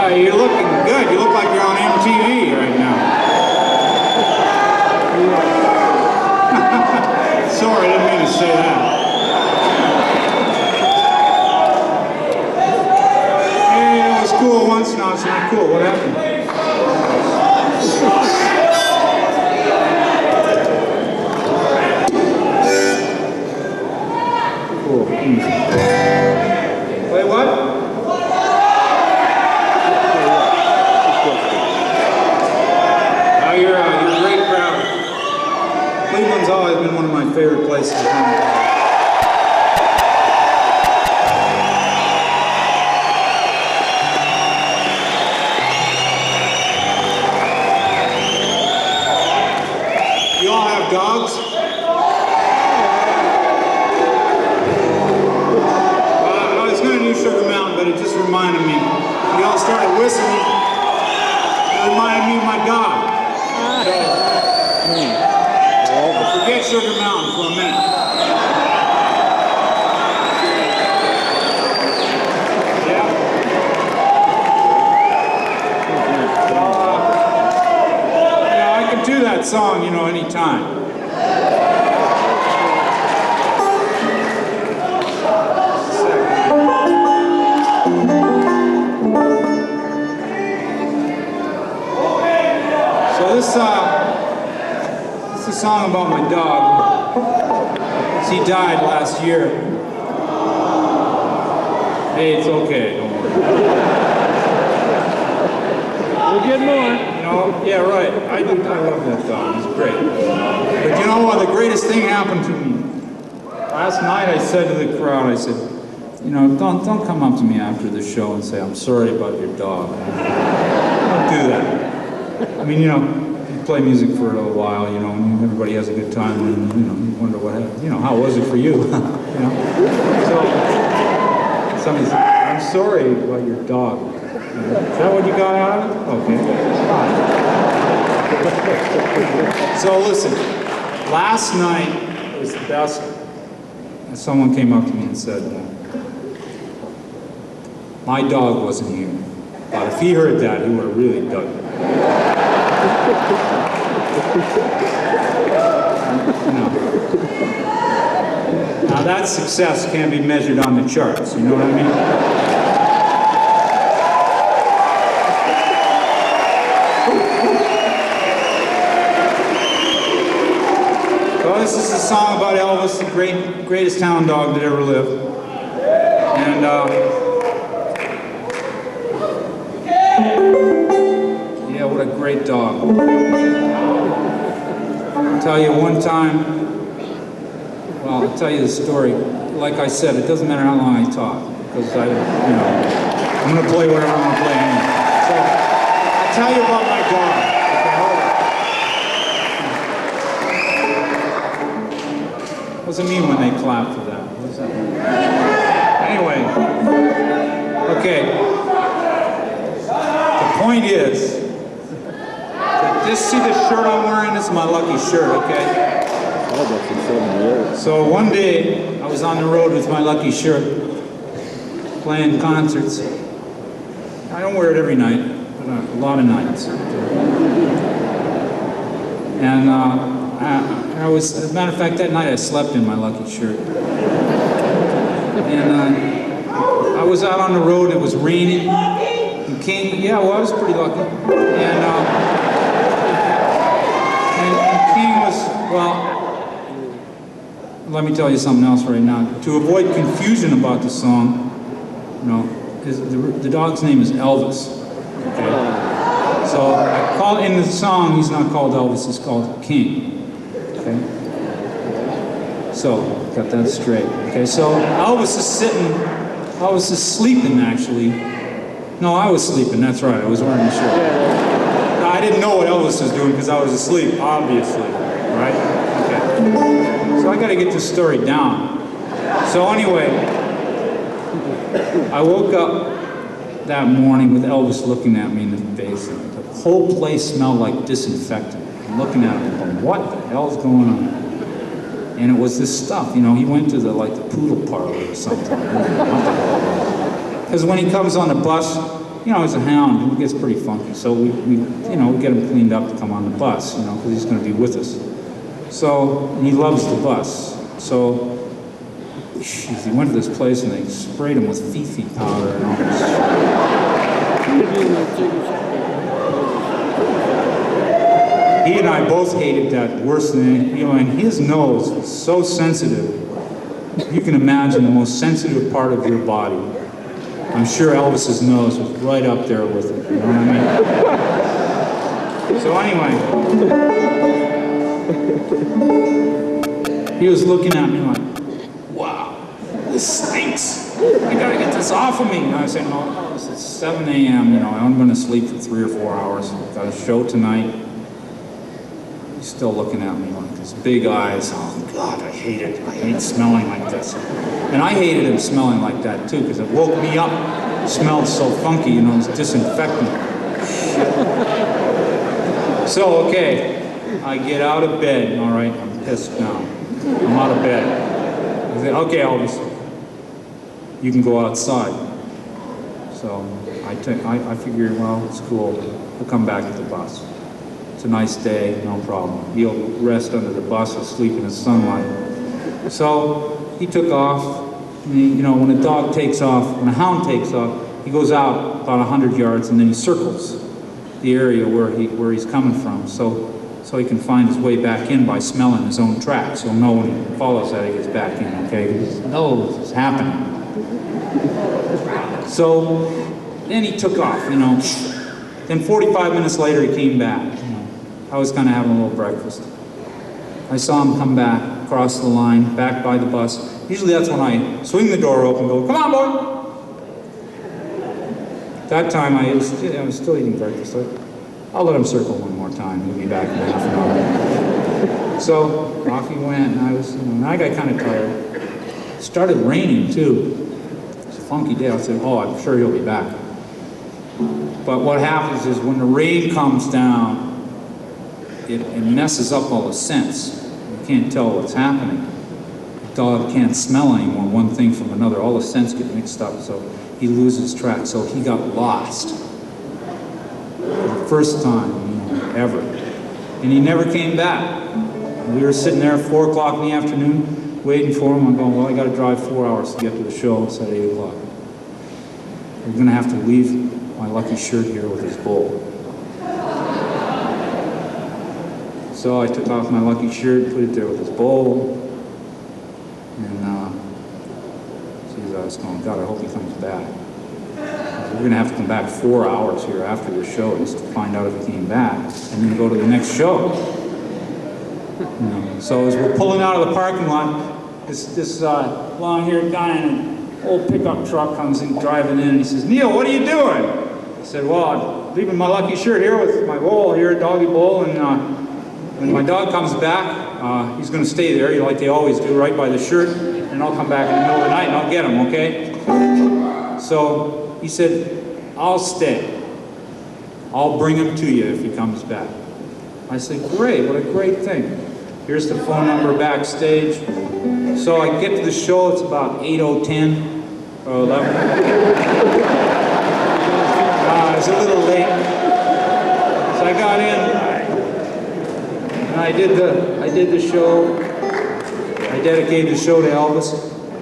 You're looking good. You look like you're on MTV right now. Sorry, I didn't mean to say that. Hey, it was cool once, now it's not cool. What happened? Cool. Play what? You're a great crowd. Cleveland's always been one of my favorite places to come. You all have dogs? Well, I was going to do Sugar Mountain, but it just reminded me. You all started whistling. It reminded me of my dog. Forget Sugar Mountain for a minute. Yeah. I can do that song, anytime. So this a song about my dog. He died last year. Hey, it's okay, don't worry. We'll get more. Yeah, right. I love that dog. He's great. But you know what? The greatest thing happened to me. Last night I said to the crowd, I said, don't come up to me after the show and say, I'm sorry about your dog. Don't do that. I mean, you play music for a little while, and everybody has a good time, and you wonder what happened. How was it for you? So somebody said, I'm sorry about your dog. Is that what you got out of it? Okay. Fine. So listen, last night was the best. Someone came up to me and said, my dog wasn't here, but if he heard that, he would have really dug it. Now that success can't be measured on the charts, you know what I mean? So this is a song about Elvis, the greatest hound dog that ever lived. And yeah, what a great dog. I'll tell you one time, I'll tell you the story. Like I said, it doesn't matter how long I talk, because I'm going to play whatever I want to play anyway. So, I'll tell you about my dog. Okay, what does it mean when they clap for that? What does that mean? Anyway, okay. The point is, see the shirt I'm wearing? This is my lucky shirt, okay? So one day, I was on the road with my lucky shirt, playing concerts. I don't wear it every night, but a lot of nights. And as a matter of fact, that night I slept in my lucky shirt. And I was out on the road, it was raining. And King, I was pretty lucky. And King was, let me tell you something else right now. To avoid confusion about the song, the dog's name is Elvis. Okay? So in the song, he's not called Elvis, he's called King. Okay? So, got that straight. Okay, so Elvis is sleeping actually. No, I was sleeping, that's right, I was wearing a shirt. I didn't know what Elvis was doing because I was asleep, obviously, right? Okay. So I got to get this story down. So anyway, I woke up that morning with Elvis looking at me in the face. And the whole place smelled like disinfectant. I'm looking at him going, what the hell's going on? And it was this stuff, he went to the poodle parlor or something. Because when he comes on the bus, you know, he's a hound, and he gets pretty funky. So we you know, we get him cleaned up to come on the bus, you know, because he's going to be with us. So he loves the bus. So geez, he went to this place and they sprayed him with Fifi powder and all this. He and I both hated that worse than anything. You know, and his nose was so sensitive. You can imagine the most sensitive part of your body. I'm sure Elvis's nose was right up there with it. You know what I mean? So anyway, he was looking at me like, "Wow, this stinks. I gotta get this off of me." And I said, "No, it's 7 a.m. You know, I'm gonna sleep for 3 or 4 hours. Got a show tonight." He's still looking at me like his big eyes. Oh God, I hate it. I hate smelling like this. And I hated him smelling like that too, because it woke me up. It smelled so funky, you know, it was disinfectant. So, okay, I get out of bed. All right, I'm pissed now. I'm out of bed. I said, "Okay, Elvis, you can go outside." So I figured, well, it's cool. We'll come back at the bus. It's a nice day, no problem. He'll rest under the bus or sleep in the sunlight. So he took off. And he, you know, when a dog takes off, when a hound takes off, he goes out about 100 yards and then he circles the area where he's coming from. So he can find his way back in by smelling his own tracks. He'll know when he follows that he gets back in, okay? He knows it's happening. So then he took off, you know. Then 45 minutes later he came back. You know, I was kind of having a little breakfast. I saw him come back, across the line, back by the bus. Usually that's when I swing the door open and go, "Come on, boy!" That time I was still eating breakfast. I'll let him circle one more time. He'll be back in half an hour. So off he went, and and I got kind of tired. It started raining too. It's a funky day. I said, "Oh, I'm sure he'll be back." But what happens is when the rain comes down, it messes up all the scents. You can't tell what's happening. The dog can't smell anymore, one thing from another. All the scents get mixed up, so he loses track. So he got lost. For the first time, you know, ever. And he never came back. We were sitting there at 4 o'clock in the afternoon, waiting for him. I'm going, well, I got to drive 4 hours to get to the show. It's at 8 o'clock. We're going to have to leave my lucky shirt here with his bowl. So I took off my lucky shirt, put it there with his bowl, and I was going, God, I hope he comes back. We're going to have to come back 4 hours here after the show just to find out if he came back, and then go to the next show. You know, so as we're pulling out of the parking lot, this long-haired guy in an old pickup truck comes in, driving in, and he says, "Neil, what are you doing?" I said, "Well, I'm leaving my lucky shirt here with my bowl here, doggy bowl, and when my dog comes back, he's going to stay there, like they always do, right by the shirt, and I'll come back in the middle of the night and I'll get him, okay?" So he said, "I'll stay. I'll bring him to you if he comes back." I said, "Great, what a great thing." Here's the phone number backstage. So I get to the show, it's about 8:10 or 11. It's a little late. So I got in. I did the show. I dedicated the show to Elvis.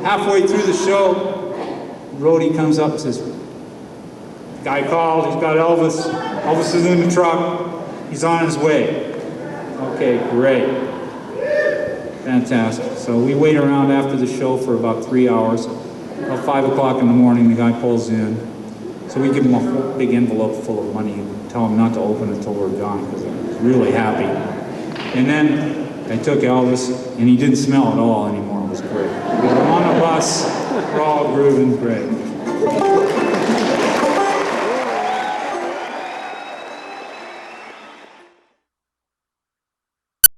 Halfway through the show, the roadie comes up and says, "Guy called, he's got Elvis. Elvis is in the truck. He's on his way." Okay, great. Fantastic. So we wait around after the show for about 3 hours. About 5 o'clock in the morning, the guy pulls in. So we give him a whole big envelope full of money and tell him not to open it until we're gone, because he's really happy. And then I took Elvis, and he didn't smell at all anymore. It was great. We were on a bus, we're all grooving, great.